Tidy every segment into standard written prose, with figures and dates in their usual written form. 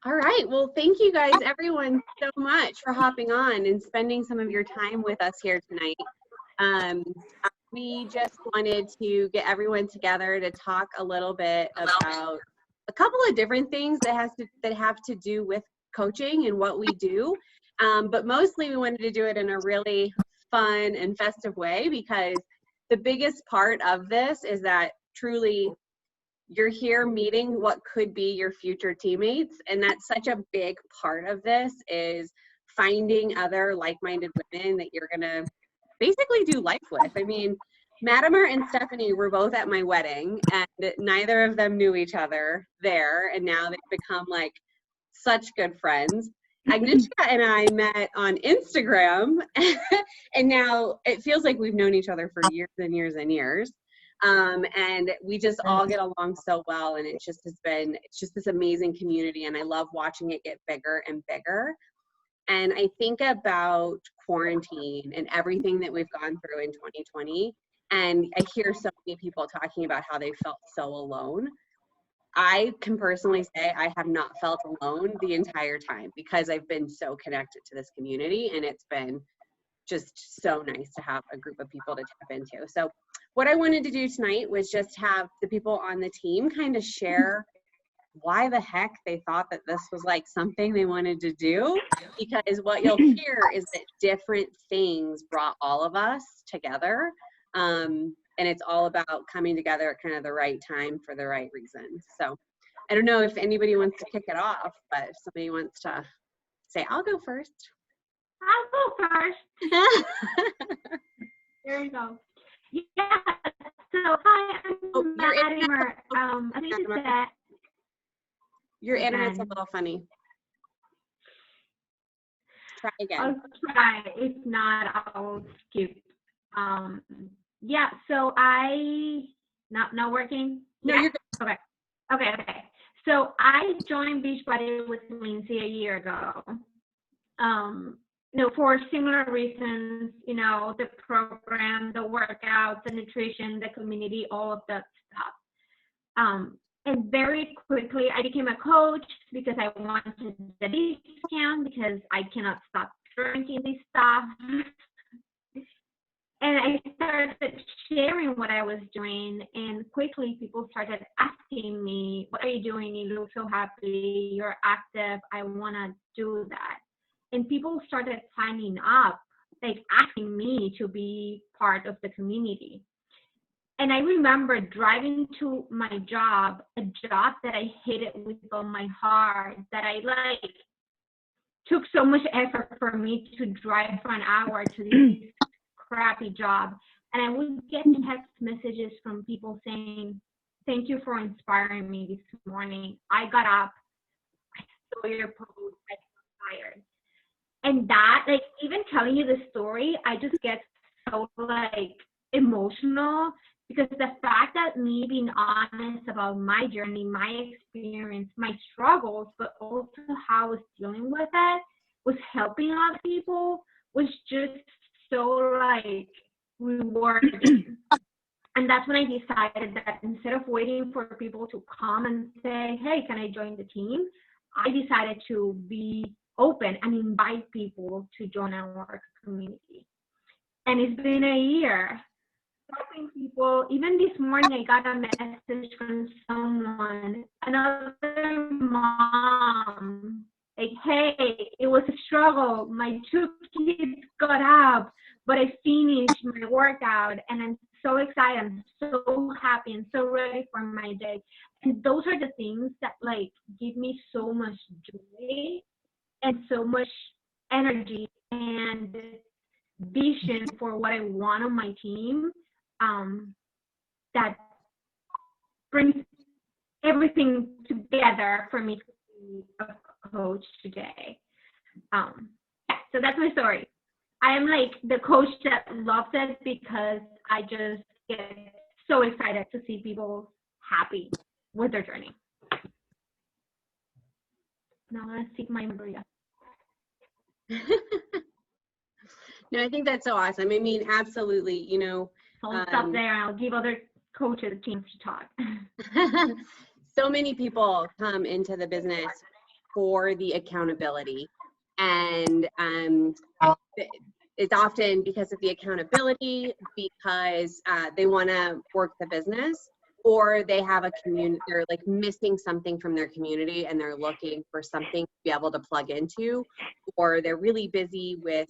All right. Well, thank you guys, everyone, so much for hopping on and spending some of your time with us here tonight. We just wanted to get everyone together to talk a little bit about a couple of different things that have to do with coaching and what we do. But mostly we wanted to do it in a really fun and festive way, because the biggest part of this is that truly you're here meeting what could be your future teammates. And that's such a big part of this, is finding other like-minded women that you're gonna basically do life with. I mean, Matimer and Stephanie were both at my wedding, and neither of them knew each other there, and now they've become like such good friends. Agnieszka and I met on Instagram, and now it feels like we've known each other for years and years and years. And we just all get along so well, and it's just this amazing community, and I love watching it get bigger and bigger. And I think about quarantine and everything that we've gone through in 2020, and I hear so many people talking about how they felt so alone. I can personally say I have not felt alone the entire time, because I've been so connected to this community, and it's been just so nice to have a group of people to tap into. So what I wanted to do tonight was just have the people on the team kind of share why the heck they thought that this was like something they wanted to do, because what you'll hear is that different things brought all of us together. And it's all about coming together at kind of the right time for the right reasons. So I don't know if anybody wants to kick it off, but if somebody wants to say, I'll go first. I'll go first. There we go. Yeah. So hi, I'm Matimer. I think it's that. Your internet's a little funny. Try again. I'll try. If not, I'll skip. Yeah. So not working. No, yeah? you're good. Okay. So I joined Beachbody with Lindsay a year ago. For similar reasons, the program, the workout, the nutrition, the community, all of that stuff. And very quickly, I became a coach because I wanted the discount, because I cannot stop drinking this stuff. And I started sharing what I was doing, and quickly people started asking me, what are you doing? You look so happy, you're active, I want to do that. And people started signing up, like asking me to be part of the community. And I remember driving to my job, a job that I hated with all my heart, that I took so much effort for me to drive for an hour to this crappy job. And I would get text messages from people saying, thank you for inspiring me this morning. I got up, I saw your post, I got tired. And that, even telling you the story, I just get so emotional, because the fact that me being honest about my journey, my experience, my struggles, but also how I was dealing with it, was helping other people, was just so rewarding. And that's when I decided that instead of waiting for people to come and say, hey, can I join the team? I decided to be open and invite people to join our community. And it's been a year helping people. Even this morning, I got a message from someone, another mom, hey, it was a struggle. My 2 kids got up, but I finished my workout, and I'm so excited. I'm so happy and so ready for my day. And those are the things that give me so much joy and so much energy and vision for what I want on my team, that brings everything together for me to be a coach today. So that's my story. I am the coach that loves it, because I just get so excited to see people happy with their journey. Now I'm going to seek my Maria. No, I think that's so awesome. I mean, absolutely, I'll stop there, and I'll give other coaches a chance to talk. So many people come into the business for the accountability. And it's often because of the accountability, because they want to work the business, or they have a community, they're like missing something from their community and they're looking for something to be able to plug into, or they're really busy with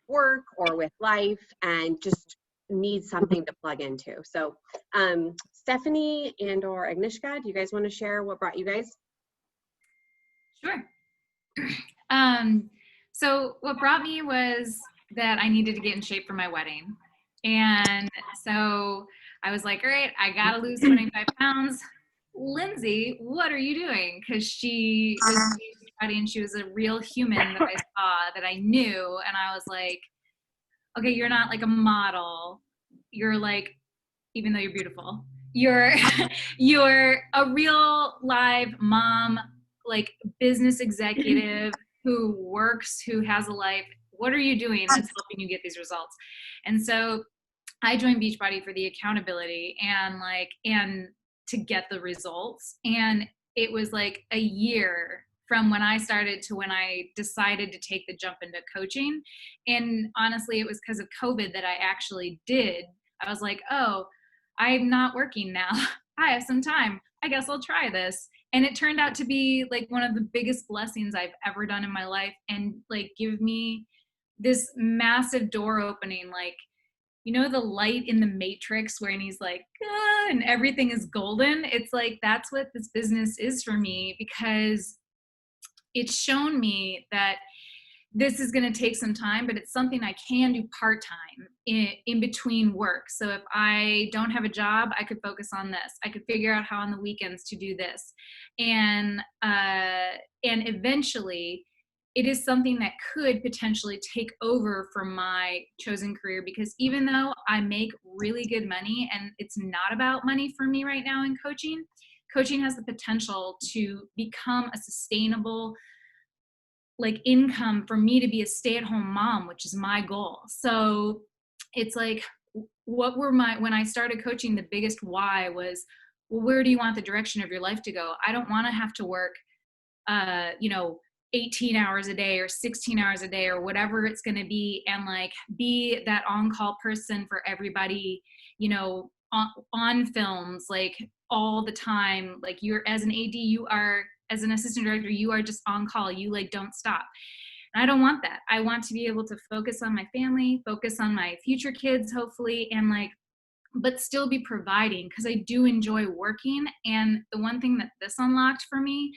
work or with life and just need something to plug into. So Stephanie and or Agnieszka, do you guys want to share what brought you guys? Sure. So what brought me was that I needed to get in shape for my wedding. And so I was like, all right, I got to lose 25 pounds. Lindsay, what are you doing? Because she was beachbody and she was a real human that I saw, that I knew. And I was like, okay, you're not like a model. You're like, even though you're beautiful, you're you're a real live mom, like business executive who works, who has a life. What are you doing that's helping you get these results? And so I joined Beachbody for the accountability and to get the results. And it was like a year from when I started to when I decided to take the jump into coaching. And honestly, it was because of COVID that I actually did. I was like, oh, I'm not working now. I have some time. I guess I'll try this. And it turned out to be like one of the biggest blessings I've ever done in my life, and like give me this massive door opening, like, you know, the light in the Matrix where he's like, ah, and everything is golden. It's like, that's what this business is for me, because it's shown me that this is going to take some time, but it's something I can do part-time in between work. So if I don't have a job, I could focus on this. I could figure out how on the weekends to do this. And eventually it is something that could potentially take over from my chosen career, because even though I make really good money and it's not about money for me right now in coaching, coaching has the potential to become a sustainable like income for me to be a stay-at-home mom, which is my goal. So it's like, what were when I started coaching, the biggest why was, well, where do you want the direction of your life to go? I don't want to have to work, 18 hours a day or 16 hours a day or whatever it's going to be, and like be that on-call person for everybody, on films, like all the time. Like you're, as an AD, you are, as an assistant director, you are just on call. You like don't stop. And I don't want that. I want to be able to focus on my family, focus on my future kids, hopefully, and like, but still be providing, because I do enjoy working. And the one thing that this unlocked for me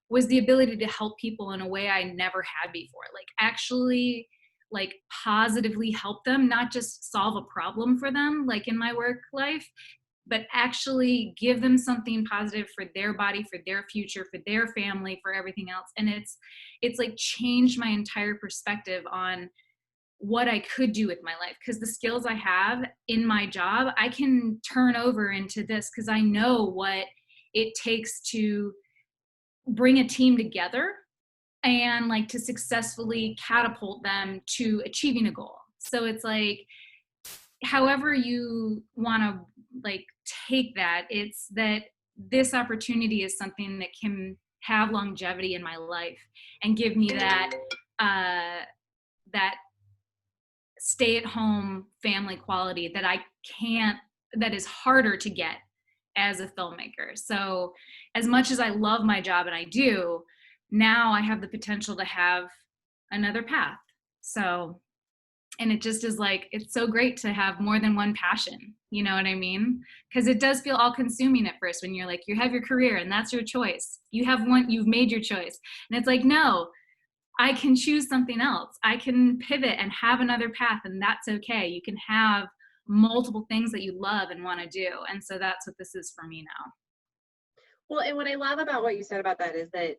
was the ability to help people in a way I never had before. Like actually like positively help them, not just solve a problem for them, like in my work life, but actually give them something positive for their body, for their future, for their family, for everything else. And it's like changed my entire perspective on what I could do with my life, because the skills I have in my job, I can turn over into this, because I know what it takes to bring a team together and like to successfully catapult them to achieving a goal. So it's like, however you want to like take that, it's that this opportunity is something that can have longevity in my life and give me that that stay-at-home family quality that is harder to get as a filmmaker. So as much as I love my job, and I do, now I have the potential to have another path. So, and it just is like, it's so great to have more than one passion. You know what I mean? Because it does feel all consuming at first when you're like, you have your career and that's your choice. You have one, you've made your choice. And it's like, no, I can choose something else. I can pivot and have another path, and that's okay. You can have multiple things that you love and want to do. And so that's what this is for me now. Well, and what I love about what you said about that is that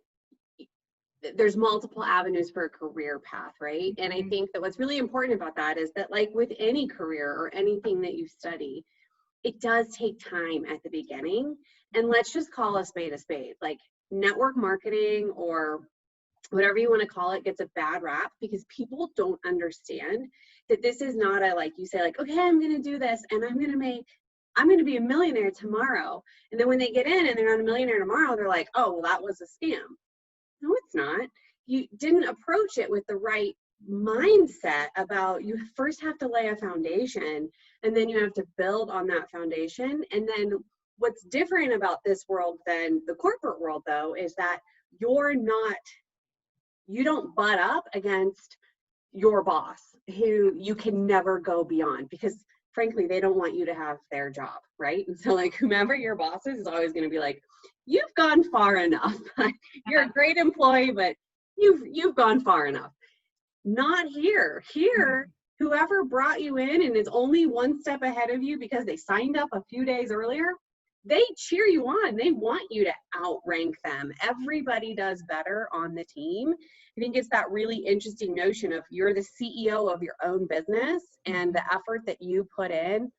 there's multiple avenues for a career path, right? And I think that what's really important about that is that, like with any career or anything that you study, it does take time at the beginning. And let's just call a spade a spade. Like network marketing or whatever you want to call it gets a bad rap because people don't understand that this is not a, like you say, like, okay, I'm going to do this and I'm going to be a millionaire tomorrow. And then when they get in and they're not a millionaire tomorrow, they're like, oh, well, that was a scam. No, it's not. You didn't approach it with the right mindset about you first have to lay a foundation and then you have to build on that foundation. And then what's different about this world than the corporate world though is that you don't butt up against your boss who you can never go beyond because frankly they don't want you to have their job, right? And so like whomever your boss is always going to be like, you've gone far enough. You're a great employee, but you've gone far enough. Not here. Here, whoever brought you in and is only one step ahead of you because they signed up a few days earlier, they cheer you on. They want you to outrank them. Everybody does better on the team. I think it's that really interesting notion of you're the CEO of your own business and the effort that you put in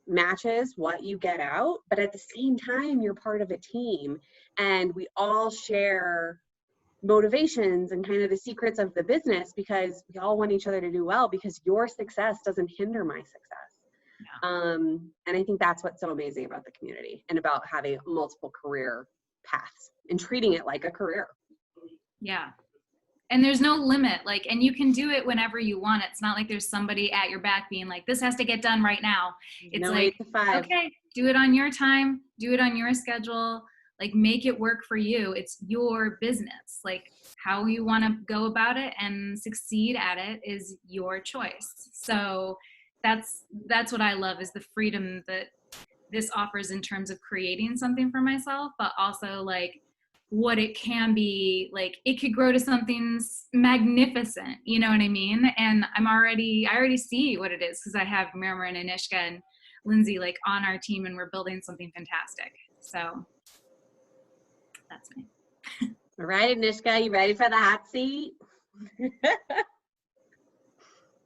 matches what you get out, but at the same time, you're part of a team and we all share motivations and kind of the secrets of the business because we all want each other to do well because your success doesn't hinder my success. And I think that's what's so amazing about the community and about having multiple career paths and treating it like a career. Yeah. And there's no limit, like, and you can do it whenever you want. It's not like there's somebody at your back being like, this has to get done right now. It's no like, 8 to 5. okay, do it on your time, do it on your schedule, like make it work for you. It's your business. Like how you want to go about it and succeed at it is your choice. So that's what I love is the freedom that this offers in terms of creating something for myself, but also like what it can be, like it could grow to something magnificent, you know what I mean? And I already see what it is because I have Miriam and Anishka and Lindsay like on our team and we're building something fantastic. So that's me. All right, Anishka, you ready for the hot seat?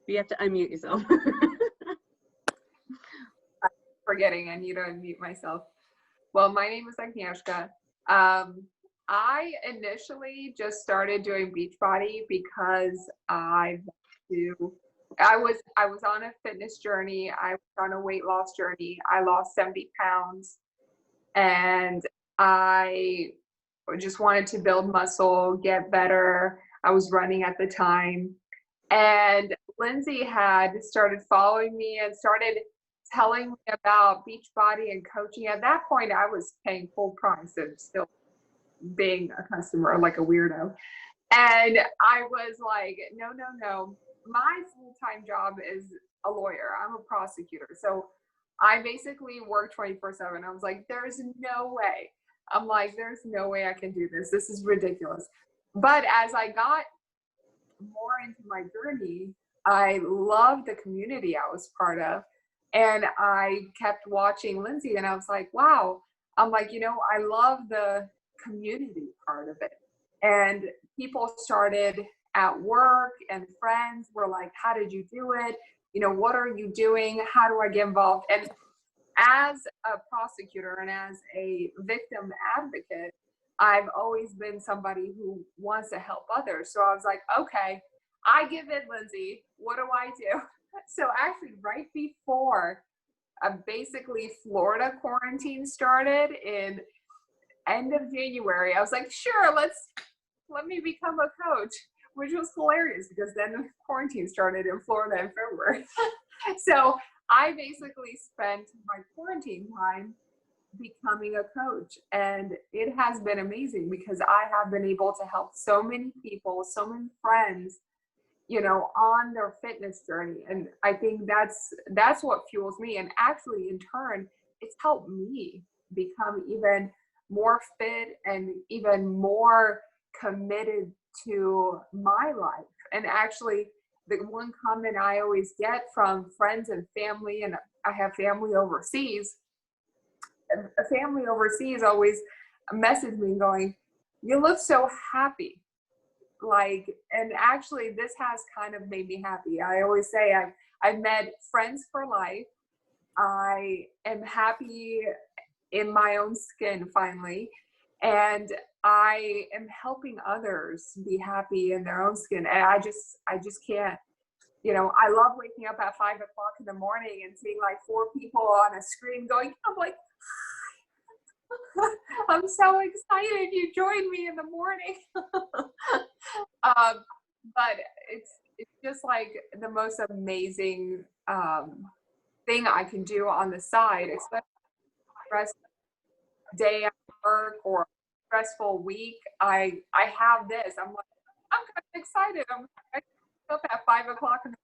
You have to unmute yourself. Forgetting I need to unmute myself. Well, my name is Agnieszka. I initially just started doing Beachbody because I was on a fitness journey. I was on a weight loss journey. I lost 70 pounds and I just wanted to build muscle, get better. I was running at the time. And Lindsay had started following me and started telling me about Beachbody and coaching. At that point, I was paying full price and still being a customer like a weirdo. And I was like, no. My full-time job is a lawyer. I'm a prosecutor. So I basically work 24/7. I was like, there's no way. I'm like, there's no way I can do this. This is ridiculous. But as I got more into my journey, I loved the community I was part of. And I kept watching Lindsay and I was like, wow. I'm like, I love the community part of it. And people started at work and friends were like, how did you do it? What are you doing? How do I get involved? And as a prosecutor and as a victim advocate, I've always been somebody who wants to help others. So I was like, okay, I give in, Lindsay. What do I do? So actually right before basically Florida quarantine started in end of January, I was like, sure, let me become a coach, which was hilarious because then quarantine started in Florida in February. So I basically spent my quarantine time becoming a coach, and it has been amazing because I have been able to help so many people, so many friends, on their fitness journey. And I think that's what fuels me. And actually in turn, it's helped me become even more fit and even more committed to my life. And actually the one comment I always get from friends and family, and I have family overseas, a family overseas always message me going, you look so happy. And actually this has kind of made me happy. I always say I've met friends for life. I am happy in my own skin finally. And I am helping others be happy in their own skin. And I just can't, I love waking up at 5 o'clock in the morning and seeing like 4 people on a screen going, I'm like, I'm so excited you joined me in the morning. But it's just like the most amazing thing I can do on the side, especially stress day at work or stressful week. I have this. I'm like, I'm kind of excited. I wake up at 5 o'clock and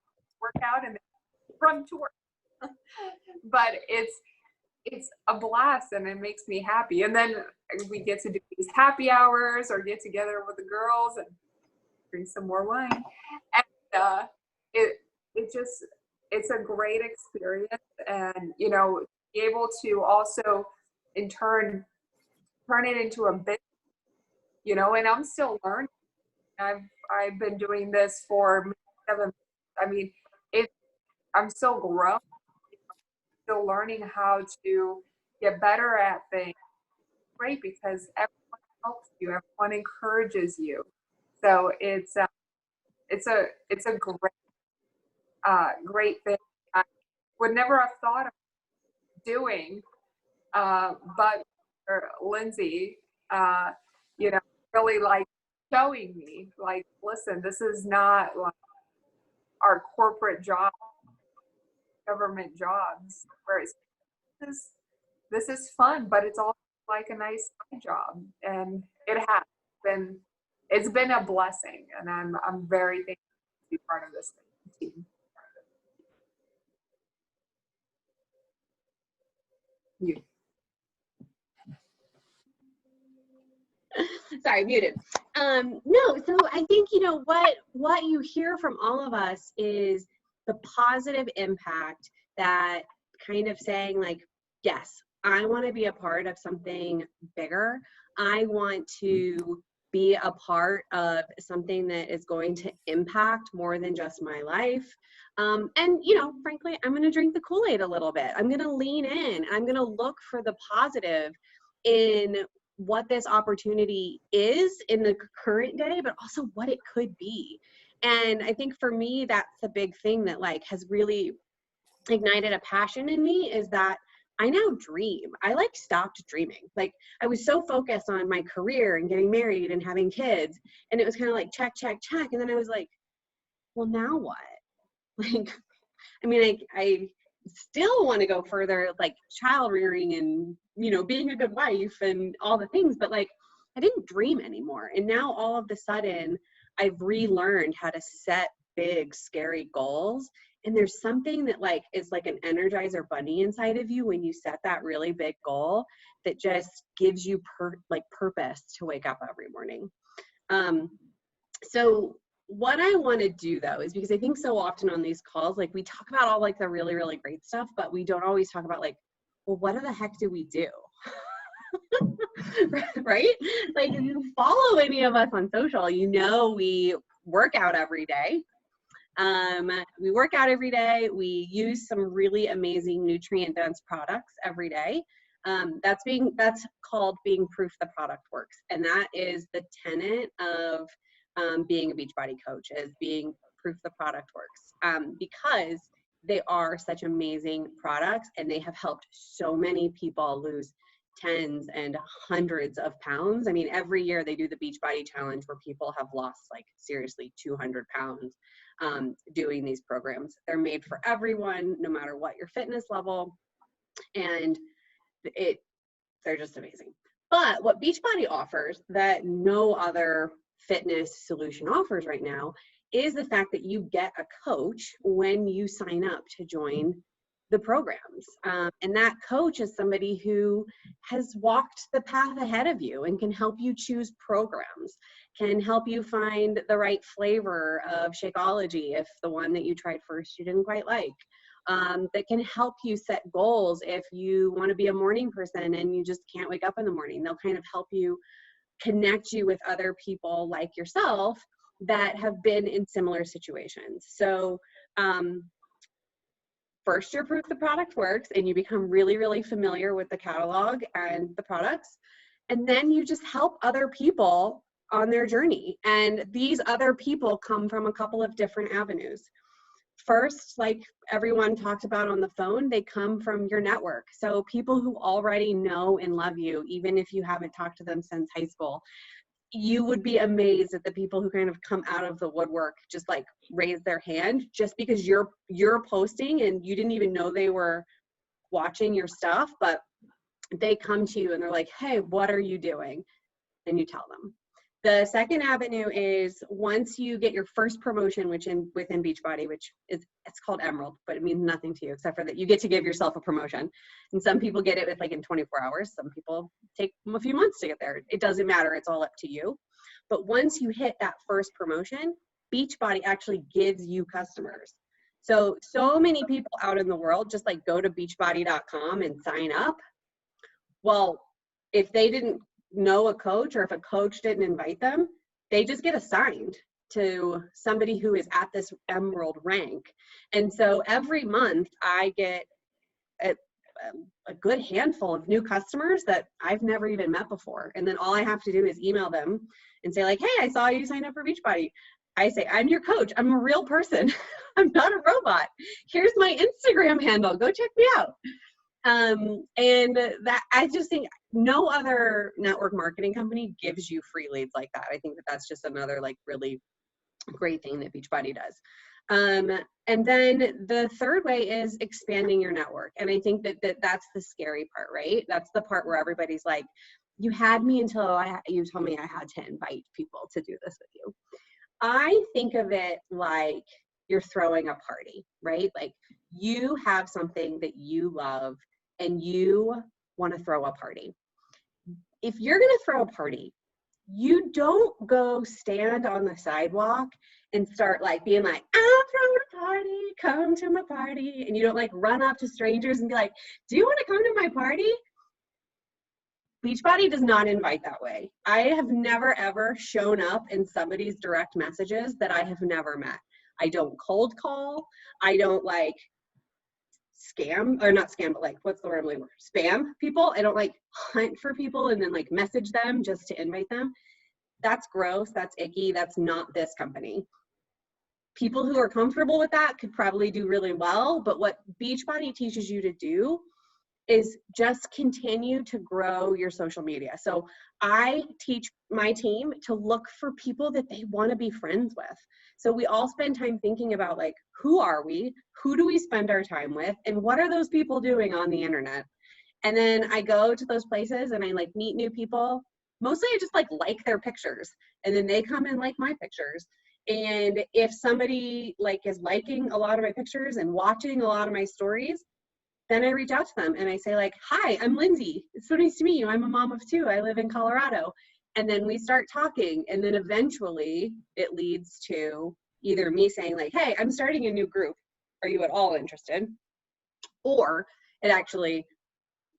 work out and then run to work. But it's a blast and it makes me happy. And then we get to do these happy hours or get together with the girls and drink some more wine. And it's a great experience. And, you know, be able to also in turn it into a business, you know, and I'm still learning. I've been doing this for 7 months. I mean, I'm still growing, still learning how to get better at things. Great, because everyone helps you, everyone encourages you. So it's a great thing. I would never have thought of doing, but Lindsay, you know, really like showing me, like, listen, this is not like our corporate job, government jobs, where this is fun, but it's also like a nice side job, and it's been a blessing, and I'm very thankful to be part of this team. You. Sorry, muted. No, so I think, you know, what you hear from all of us is the positive impact that kind of saying like, yes, I want to be a part of something bigger. I want to be a part of something that is going to impact more than just my life. And, you know, frankly, I'm going to drink the Kool-Aid a little bit. I'm going to lean in. I'm going to look for the positive in what this opportunity is in the current day, but also what it could be. And I think for me, that's the big thing that like has really ignited a passion in me, is that I now dream. I like stopped dreaming. Like I was so focused on my career and getting married and having kids, and it was kind of like check, check, check. And then I was like, well, now what? Like, I mean, I still want to go further, like child rearing and, you know, being a good wife and all the things, but like I didn't dream anymore. And now all of a sudden I've relearned how to set big, scary goals. And there's something that like is like an Energizer bunny inside of you when you set that really big goal that just gives you purpose to wake up every morning. So what I want to do though is, because I think so often on these calls, like we talk about all like the really, really great stuff, but we don't always talk about like, well, what the heck do we do? Right? Like if you follow any of us on social, you know, we work out every day. We work out every day. We use some really amazing nutrient dense products every day. That's called being proof the product works. And that is the tenet of being a Beachbody coach, is being proof the product works, because they are such amazing products and they have helped so many people lose tens and hundreds of pounds. I mean, every year they do the Beachbody challenge where people have lost like seriously 200 pounds doing these programs. They're made for everyone, no matter what your fitness level, and they're just amazing. But what Beachbody offers that no other fitness solution offers right now is the fact that you get a coach when you sign up to join the programs. And that coach is somebody who has walked the path ahead of you and can help you choose programs, can help you find the right flavor of Shakeology if the one that you tried first you didn't quite like. That can help you set goals if you want to be a morning person and you just can't wake up in the morning. They'll kind of help you connect you with other people like yourself that have been in similar situations. So first you're proof the product works and you become really, really familiar with the catalog and the products. And then you just help other people on their journey. And these other people come from a couple of different avenues. first, like everyone talked about on the phone, they come from your network. So people who already know and love you, even if you haven't talked to them since high school, you would be amazed at the people who kind of come out of the woodwork, just like raise their hand just because you're posting and you didn't even know they were watching your stuff, but they come to you and they're like, hey, what are you doing? And you tell them. The second avenue is once you get your first promotion, within Beachbody, which is, it's called Emerald, but it means nothing to you except for that you get to give yourself a promotion. And some people get it with like in 24 hours. Some people take a few months to get there. It doesn't matter. It's all up to you. But once you hit that first promotion, Beachbody actually gives you customers. So many people out in the world just like go to beachbody.com and sign up. Well, if they didn't know a coach, or if a coach didn't invite them, they just get assigned to somebody who is at this Emerald rank. And so every month I get a good handful of new customers that I've never even met before. And then all I have to do is email them and say like, hey, I saw you signed up for Beachbody. I say, I'm your coach. I'm a real person. I'm not a robot. Here's my Instagram handle. Go check me out. And that, I just think no other network marketing company gives you free leads like that. I think that that's just another like really great thing that Beachbody does. And then the third way is expanding your network. And I think that's the scary part, right? That's the part where everybody's like, you had me until you told me I had to invite people to do this with you. I think of it like you're throwing a party, right? Like you have something that you love and you want to throw a party. If you're going to throw a party, you don't go stand on the sidewalk and start like being like, I'm throwing a party, come to my party. And you don't like run up to strangers and be like, do you want to come to my party? Beachbody does not invite that way. I have never ever shown up in somebody's direct messages that I have never met. I don't cold call. I don't like scam, or not scam, but like, what's the word I'm looking for? Spam people. I don't like hunt for people and then like message them just to invite them. That's gross. That's icky. That's not this company. People who are comfortable with that could probably do really well. But what Beachbody teaches you to do is just continue to grow your social media. So I teach my team to look for people that they want to be friends with. So we all spend time thinking about like, who are we? Who do we spend our time with? And what are those people doing on the internet? And then I go to those places and I like meet new people. Mostly I just like their pictures, and then they come and like my pictures. And if somebody like is liking a lot of my pictures and watching a lot of my stories, then I reach out to them and I say like, hi, I'm Lindsay. It's so nice to meet you. I'm a mom of two. I live in Colorado. And then we start talking. And then eventually it leads to either me saying like, hey, I'm starting a new group. Are you at all interested? Or it actually,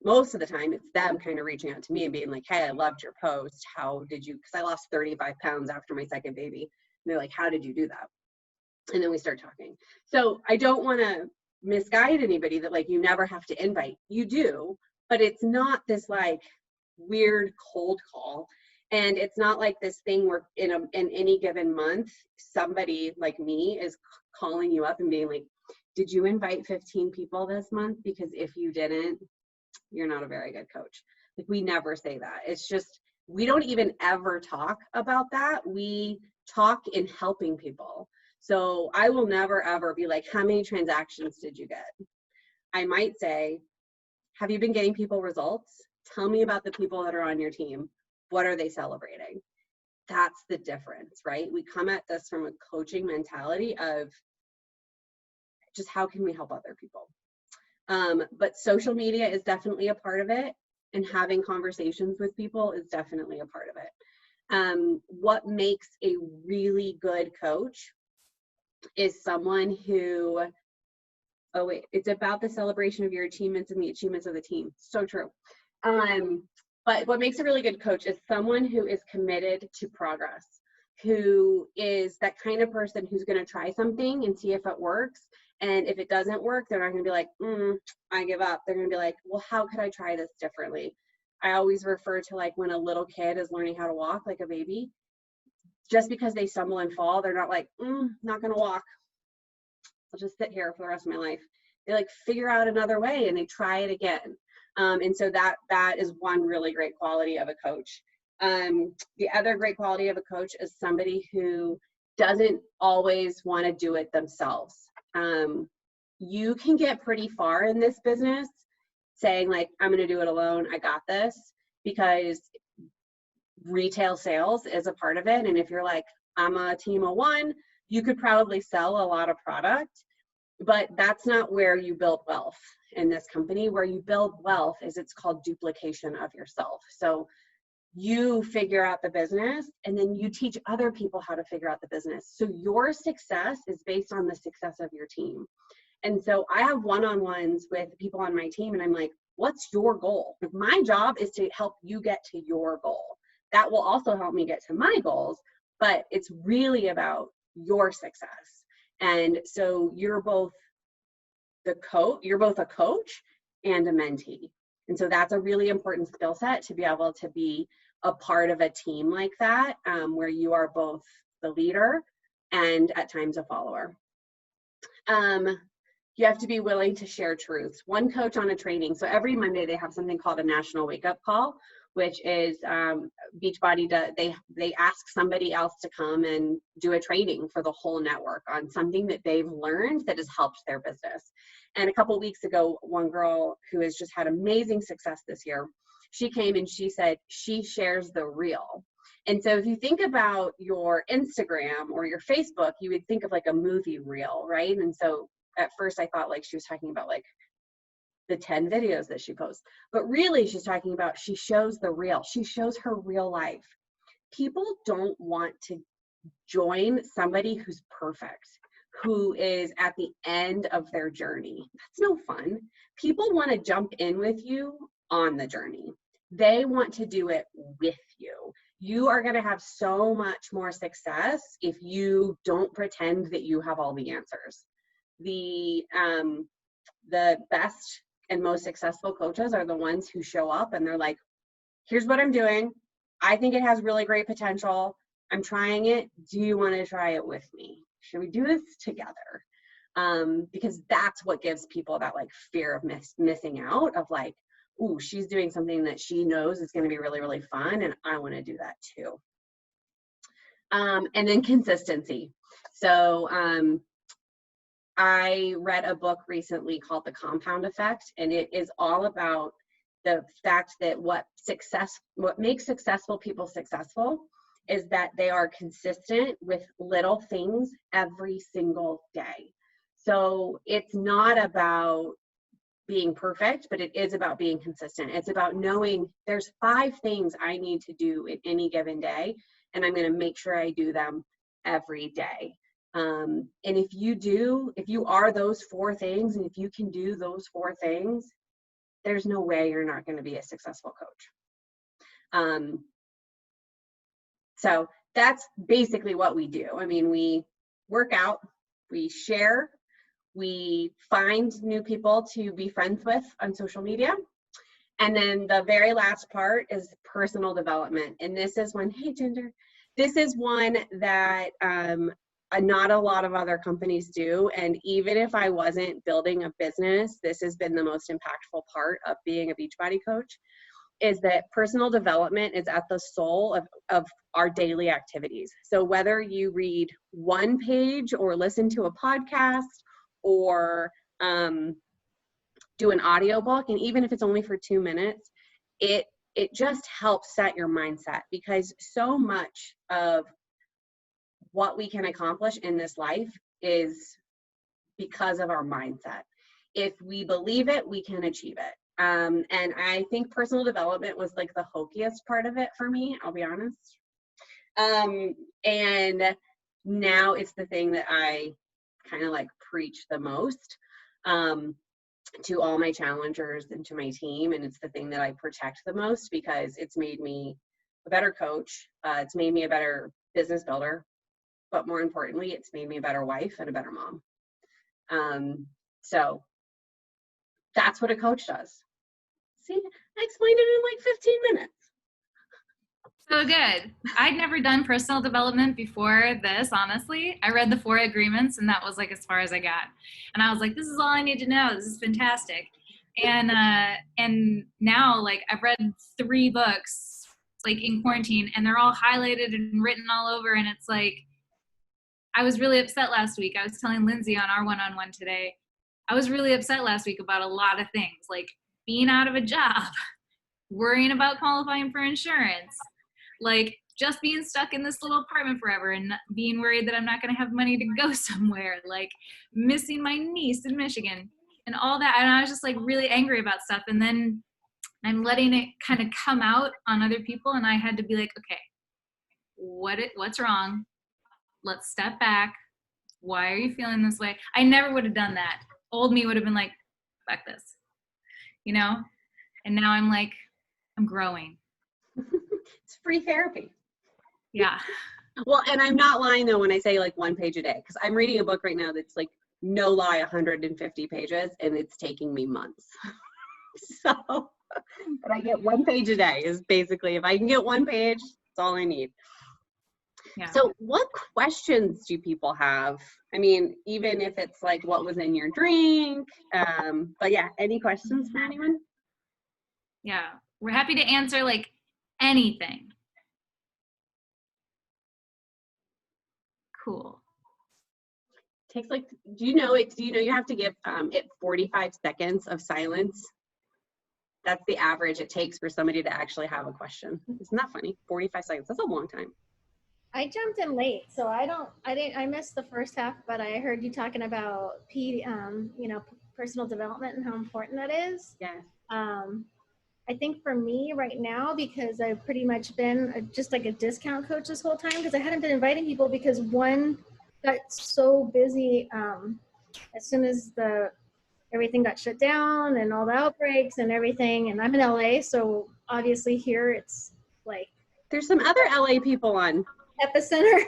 most of the time, it's them kind of reaching out to me and being like, hey, I loved your post. How did you, because I lost 35 pounds after my second baby. And they're like, how did you do that? And then we start talking. So I don't want to misguide anybody that like you never have to invite. You do, but it's not this like weird cold call. And it's not like this thing where in any given month, somebody like me is calling you up and being like, did you invite 15 people this month? Because if you didn't, you're not a very good coach. Like we never say that. It's just, we don't even ever talk about that. We talk in helping people. So I will never ever be like, how many transactions did you get? I might say, have you been getting people results? Tell me about the people that are on your team. What are they celebrating? That's the difference, right? We come at this from a coaching mentality of just how can we help other people? But social media is definitely a part of it, and having conversations with people is definitely a part of it. What makes a really good coach is someone who, oh wait, it's about the celebration of your achievements and the achievements of the team. So true. But what makes a really good coach is someone who is committed to progress, who is that kind of person who's going to try something and see if it works. And if it doesn't work, they're not going to be like, I give up. They're going to be like, well, how could I try this differently? I always refer to like when a little kid is learning how to walk, like a baby. Just because they stumble and fall, they're not like, not going to walk. I'll just sit here for the rest of my life. They like figure out another way and they try it again. And so that is one really great quality of a coach. The other great quality of a coach is somebody who doesn't always want to do it themselves. You can get pretty far in this business saying like, I'm going to do it alone. I got this, because retail sales is a part of it. And if you're like, I'm a team of one, you could probably sell a lot of product, but that's not where you build wealth in this company. Where you build wealth is it's called duplication of yourself. So you figure out the business and then you teach other people how to figure out the business. So your success is based on the success of your team. And so I have one-on-ones with people on my team and I'm like, what's your goal? Like, my job is to help you get to your goal. That will also help me get to my goals, but it's really about your success. And so you're both a coach and a mentee. And so that's a really important skill set, to be able to be a part of a team like that, where you are both the leader and at times a follower. You have to be willing to share truths. One coach on a training. So every Monday they have something called a national wake up call, which is Beachbody. They ask somebody else to come and do a training for the whole network on something that they've learned that has helped their business. And a couple of weeks ago, one girl who has just had amazing success this year, she came and she said she shares the real. And so if you think about your Instagram or your Facebook, you would think of like a movie reel, right? And so at first I thought like she was talking about like the 10 videos that she posts, but really she's talking about, she shows the real. She shows her real life. People don't want to join somebody who's perfect, who is at the end of their journey. That's no fun. People want to jump in with you on the journey. They want to do it with you. You are going to have so much more success if you don't pretend that you have all the answers. The best and most successful coaches are the ones who show up and they're like, here's what I'm doing. I think it has really great potential. I'm trying it. Do you want to try it with me? Should we do this together? Because that's what gives people that like fear of missing out, of like, ooh, she's doing something that she knows is going to be really, really fun, and I want to do that too. And then consistency. So I read a book recently called The Compound Effect, and it is all about the fact that what makes successful people successful is that they are consistent with little things every single day. So it's not about being perfect, but it is about being consistent. It's about knowing there's 5 things I need to do in any given day, and I'm going to make sure I do them every day. And if you are those 4 things, and if you can do those 4 things, there's no way you're not going to be a successful coach. So that's basically what we do. I mean, we work out, we share, we find new people to be friends with on social media. And then the very last part is personal development. And this is one, hey Ginger, this is one that not a lot of other companies do. And even if I wasn't building a business, this has been the most impactful part of being a Beachbody coach, is that personal development is at the soul of our daily activities. So whether you read 1 page or listen to a podcast or do an audiobook, and even if it's only for 2 minutes, it just helps set your mindset, because so much of what we can accomplish in this life is because of our mindset. If we believe it, we can achieve it. And I think personal development was like the hokiest part of it for me, I'll be honest. And now it's the thing that I kind of like preach the most to all my challengers and to my team. And it's the thing that I protect the most, because it's made me a better coach. It's made me a better business builder. But more importantly, it's made me a better wife and a better mom. So that's what a coach does. See, I explained it in like 15 minutes. So good. I'd never done personal development before this, honestly. I read the 4 agreements and that was like as far as I got. And I was like, this is all I need to know. This is fantastic. And now like I've read 3 books like in quarantine and they're all highlighted and written all over. And it's like, I was really upset last week. I was telling Lindsay on our one-on-one today, I was really upset last week about a lot of things, like being out of a job, worrying about qualifying for insurance, like just being stuck in this little apartment forever and being worried that I'm not going to have money to go somewhere, like missing my niece in Michigan and all that. And I was just like really angry about stuff. And then I'm letting it kind of come out on other people. And I had to be like, okay, what's wrong? Let's step back. Why are you feeling this way? I never would have done that. Old me would have been like, fuck this, you know? And now I'm like, I'm growing. It's free therapy. Yeah. Well, and I'm not lying though when I say like 1 page a day, because I'm reading a book right now that's like, no lie, 150 pages, and it's taking me months. So, but I get 1 page a day is basically, if I can get 1 page, that's all I need. Yeah. So what questions do people have? I mean, even if it's like, what was in your drink? But yeah, any questions for anyone? Yeah. We're happy to answer like anything. Cool. Takes like, do you know you have to give it 45 seconds of silence? That's the average it takes for somebody to actually have a question. Isn't that funny? 45 seconds, that's a long time. I jumped in late, so I missed the first half, but I heard you talking about personal development and how important that is. Yeah. I think for me right now, because I've pretty much been just like a discount coach this whole time, because I hadn't been inviting people because one got so busy as soon as everything got shut down and all the outbreaks and everything. And I'm in LA, so obviously here it's like there's some other LA people on epicenter.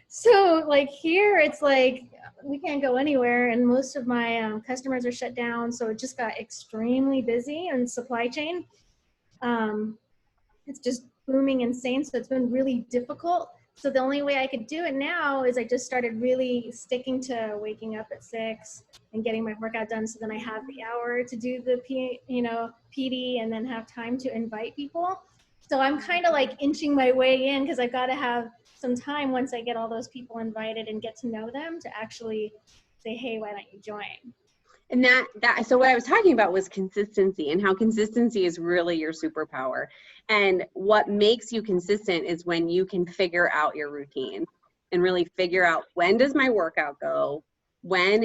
So like here it's like we can't go anywhere, and most of my customers are shut down, so it just got extremely busy in supply chain. It's just booming insane, so it's been really difficult. So the only way I could do it now is I just started really sticking to waking up at 6 and getting my workout done, so then I have the hour to do the PD and then have time to invite people. So I'm kind of like inching my way in, because I've got to have some time once I get all those people invited and get to know them to actually say, hey, why don't you join? And so what I was talking about was consistency, and how consistency is really your superpower. And what makes you consistent is when you can figure out your routine and really figure out, when does my workout go? When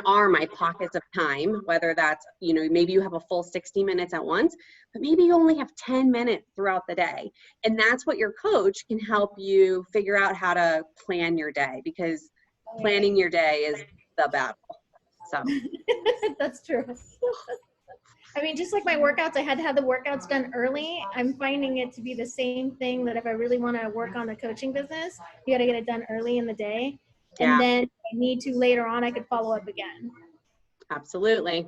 are my pockets of time? Whether that's, maybe you have a full 60 minutes at once, but maybe you only have 10 minutes throughout the day. And that's what your coach can help you figure out, how to plan your day, because planning your day is the battle. So that's true. I mean, just like my workouts, I had to have the workouts done early. I'm finding it to be the same thing, that if I really want to work on the coaching business, you got to get it done early in the day. Yeah. And then if I need to later on, I could follow up again. Absolutely.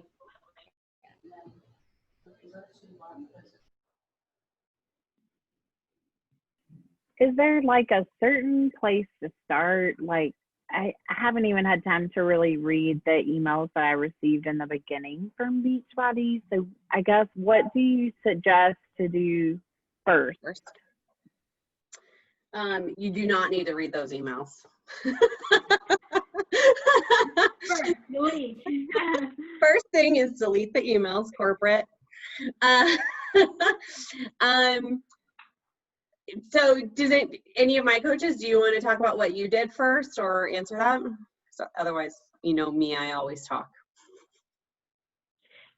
Is there like a certain place to start? Like, I haven't even had time to really read the emails that I received in the beginning from Beachbody. So I guess, what do you suggest to do first? You do not need to read those emails. First thing is delete the emails, corporate. So any of my coaches, do you want to talk about what you did first or answer that? So otherwise, me, I always talk.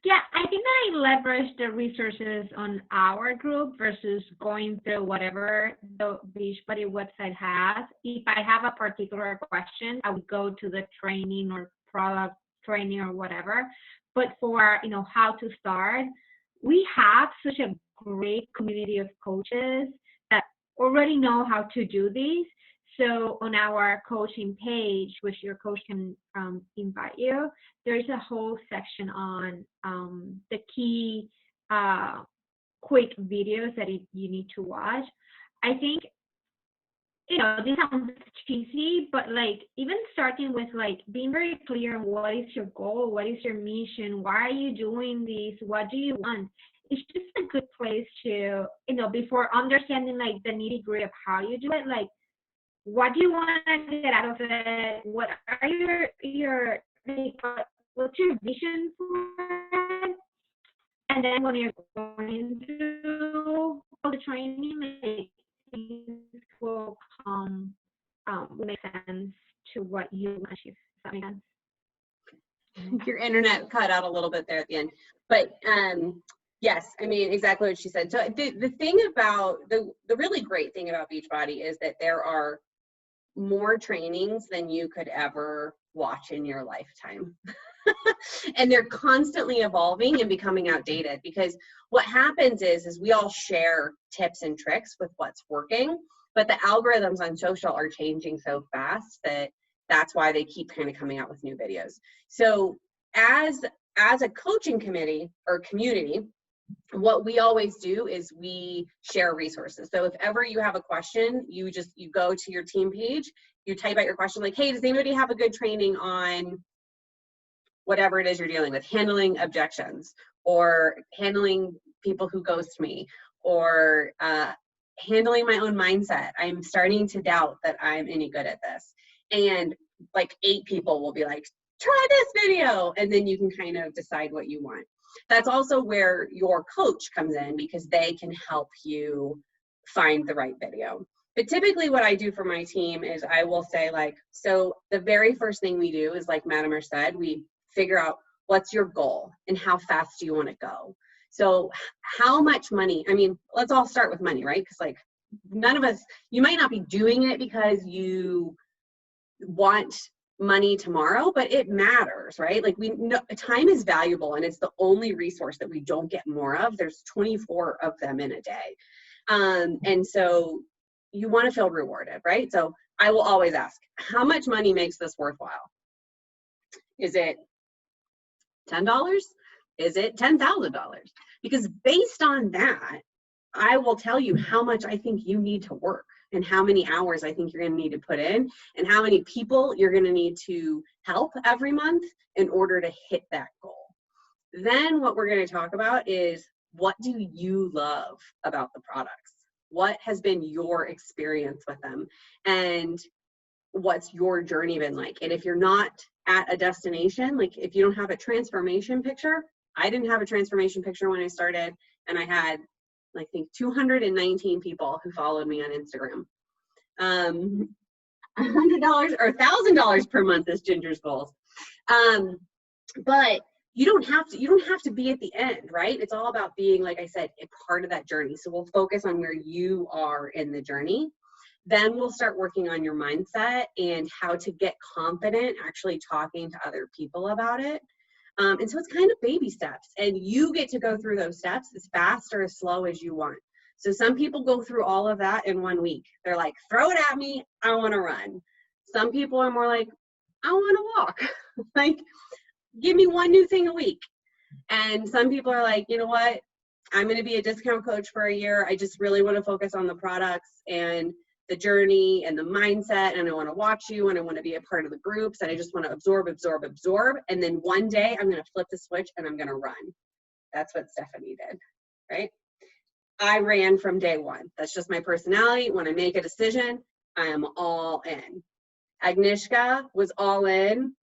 Yeah, I think that I leverage the resources on our group versus going through whatever the Beachbody website has. If I have a particular question, I would go to the training or product training or whatever. But for, how to start, we have such a great community of coaches that already know how to do these. So on our coaching page, which your coach can invite you, there's a whole section on the key quick videos that you need to watch. I think, this sounds cheesy, but like even starting with like being very clear on what is your goal, what is your mission, why are you doing this, what do you want? It's just a good place to, before understanding like the nitty gritty of how you do it, like what do you want to get out of it? What are what's your vision for it? And then when you're going through all the training, like, things will come, make sense to what you want to achieve. Does that make sense? Your internet cut out a little bit there at the end, but yes, I mean, exactly what she said. So the thing about, the really great thing about Beachbody is that there are more trainings than you could ever watch in your lifetime. And they're constantly evolving and becoming outdated, because what happens is we all share tips and tricks with what's working, but the algorithms on social are changing so fast that that's why they keep kind of coming out with new videos. So as a coaching committee or community, what we always do is we share resources. So if ever you have a question, you go to your team page, you type out your question like, hey, does anybody have a good training on whatever it is you're dealing with, handling objections, or handling people who ghost me, or handling my own mindset. I'm starting to doubt that I'm any good at this. And like 8 people will be like, try this video. And then you can kind of decide what you want. That's also where your coach comes in, because they can help you find the right video. But typically what I do for my team is I will say like, so the very first thing we do is, like Madimer said, we figure out what's your goal and how fast do you want to go. So how much money, I mean, let's all start with money, right? Because like none of us, you might not be doing it because you want money tomorrow, but it matters, right? Like we know time is valuable, and it's the only resource that we don't get more of. There's 24 of them in a day. And so you want to feel rewarded, right? So I will always ask, how much money makes this worthwhile? Is it $10? Is it $10,000? Because based on that, I will tell you how much I think you need to work, and how many hours I think you're going to need to put in, and how many people you're going to need to help every month in order to hit that goal. Then what we're going to talk about is, what do you love about the products? What has been your experience with them? And what's your journey been like? And if you're not at a destination, like if you don't have a transformation picture, I didn't have a transformation picture when I started, and I had, I think, 219 people who followed me on Instagram. $100 or $1,000 per month is Ginger's goals. But you don't have to be at the end, right? It's all about being, like I said, a part of that journey. So we'll focus on where you are in the journey. Then we'll start working on your mindset and how to get confident actually talking to other people about it. And so it's kind of baby steps, and you get to go through those steps as fast or as slow as you want. So some people go through all of that in 1 week. They're like, throw it at me, I want to run. Some people are more like, I want to walk. Like, give me one new thing a week. And some people are like, you know what, I'm going to be a discount coach for a year. I just really want to focus on the products and the journey and the mindset, and I want to watch you, and I want to be a part of the groups, and I just want to absorb. And then one day I'm going to flip the switch and I'm going to run. That's what Stephanie did, right? I ran from day one. That's just my personality. When I make a decision, I am all in. Agnieszka was all in.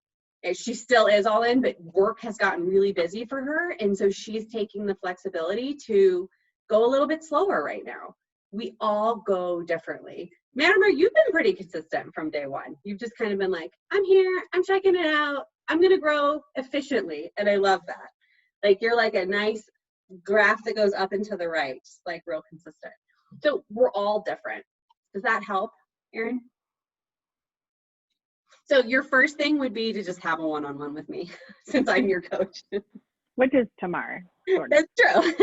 She still is all in, but work has gotten really busy for her. And so she's taking the flexibility to go a little bit slower right now. We all go differently. Madimer, you've been pretty consistent from day one. You've just kind of been like, I'm here, I'm checking it out, I'm going to grow efficiently. And I love that. Like, you're like a nice graph that goes up and to the right, just like real consistent. So we're all different. Does that help, Erin? So your first thing would be to just have a one-on-one with me, since I'm your coach. Which is tomorrow. Sort of. That's true.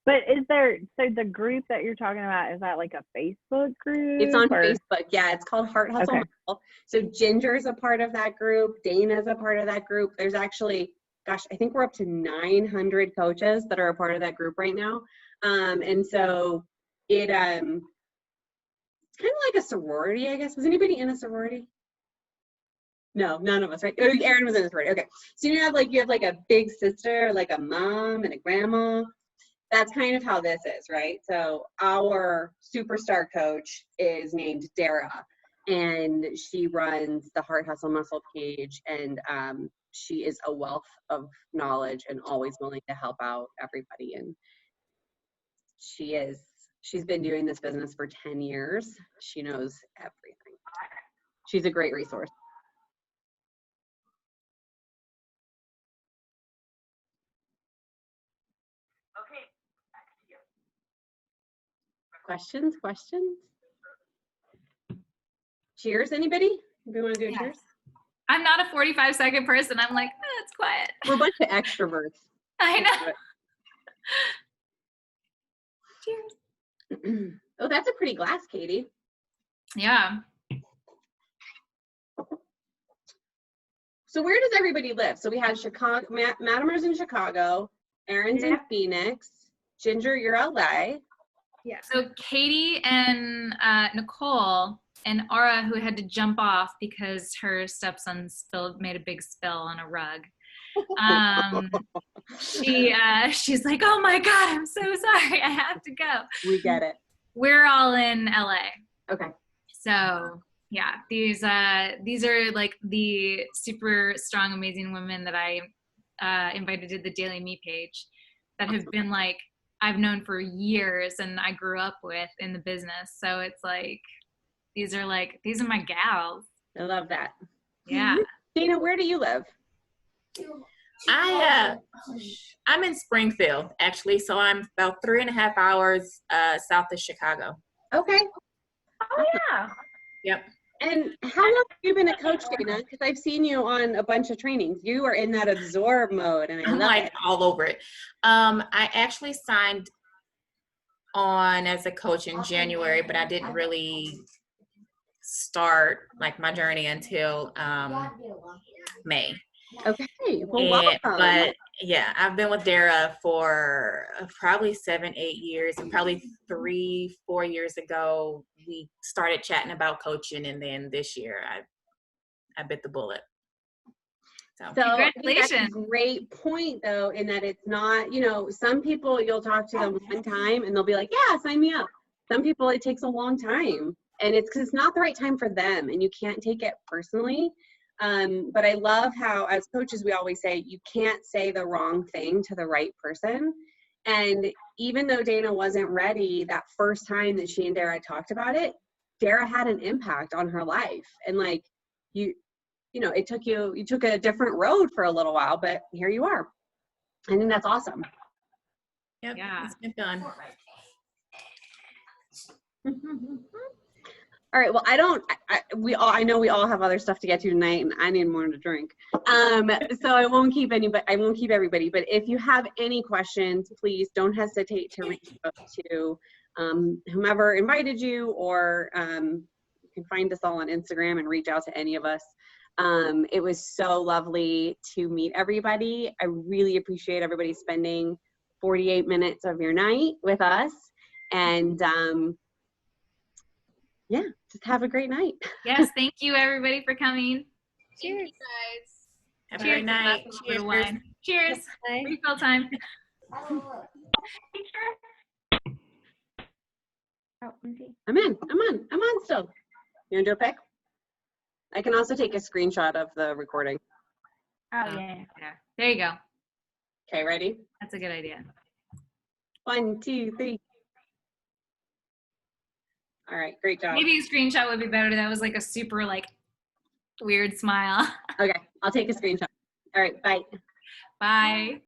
But is there, so the group that you're talking about, is that like a Facebook group? It's on Facebook. Yeah, it's called Heart Hustle Okay. Muscle. So Ginger's a part of that group. Dana's a part of that group. There's actually gosh, I think we're up to 900 coaches that are a part of that group right now. And so it's kind of like a sorority, I guess. Was anybody in a sorority? No, none of us, right? Oh, Erin was in a sorority. Okay. So you have like a big sister, like a mom and a grandma. That's kind of how this is, right? So our superstar coach is named Dara, and she runs the Heart Hustle Muscle page, and she is a wealth of knowledge and always willing to help out everybody. And she's been doing this business for 10 years. She knows everything. She's a great resource. Questions? Cheers, anybody? Do we want to do a Yes. cheers? I'm not a 45-second person. I'm like, it's quiet. We're a bunch of extroverts. I know. Cheers. Oh, that's a pretty glass, Katie. Yeah. So where does everybody live? So we have Chicago, Matimer's in Chicago, Erin's in Phoenix, Ginger, you're LA. Yeah. So Katie and Nicole and Aura, who had to jump off because her stepson made a big spill on a rug. She's like, oh my God, I'm so sorry. I have to go. We get it. We're all in LA. Okay. So yeah, these are like the super strong, amazing women that I invited to the Daily Me page that have been like, I've known for years and I grew up with in the business. So it's like, these are my gals. I love that. Yeah. Dana, where do you live? I'm in Springfield, actually. So I'm about 3.5 hours south of Chicago. Okay. Oh, yeah. Yep. And how long have you been a coach, Dana? Because I've seen you on a bunch of trainings. You are in that absorb mode, and I I'm love like it. all over it. I actually signed on as a coach in January, but I didn't really start like my journey until May. Okay. Well, welcome. But yeah, I've been with Dara for probably 7-8 years, and probably 3-4 years ago we started chatting about coaching, and then this year I bit the bullet. So Congratulations. That's a great point, though, in that it's not, some people you'll talk to them one time and they'll be like, yeah, sign me up. Some people it takes a long time, and it's because it's not the right time for them, and you can't take it personally. But I love how, as coaches, we always say you can't say the wrong thing to the right person. And even though Dana wasn't ready that first time that she and Dara talked about it, Dara had an impact on her life. And like you took a different road for a little while, but here you are. I think that's awesome. yep, Yeah. it's been done. All right. Well, I know we all have other stuff to get to tonight, and I need more to drink. So I won't keep everybody. But if you have any questions, please don't hesitate to reach out to whomever invited you, or you can find us all on Instagram and reach out to any of us. It was so lovely to meet everybody. I really appreciate everybody spending 48 minutes of your night with us, and yeah, just have a great night. Yes, thank you everybody for coming. Cheers. Thank you guys. Have a Cheers. great night. Cheers. Cheers. Wine. Cheers. Bye. Refill time. Oh, let me see. I'm on still. You wanna do a pic? I can also take a screenshot of the recording. Oh, yeah. Yeah. There you go. Okay, ready? That's a good idea. 1, 2, 3. All right, great job. Maybe a screenshot would be better. That was like a super weird smile. Okay, I'll take a screenshot. All right, bye. Bye.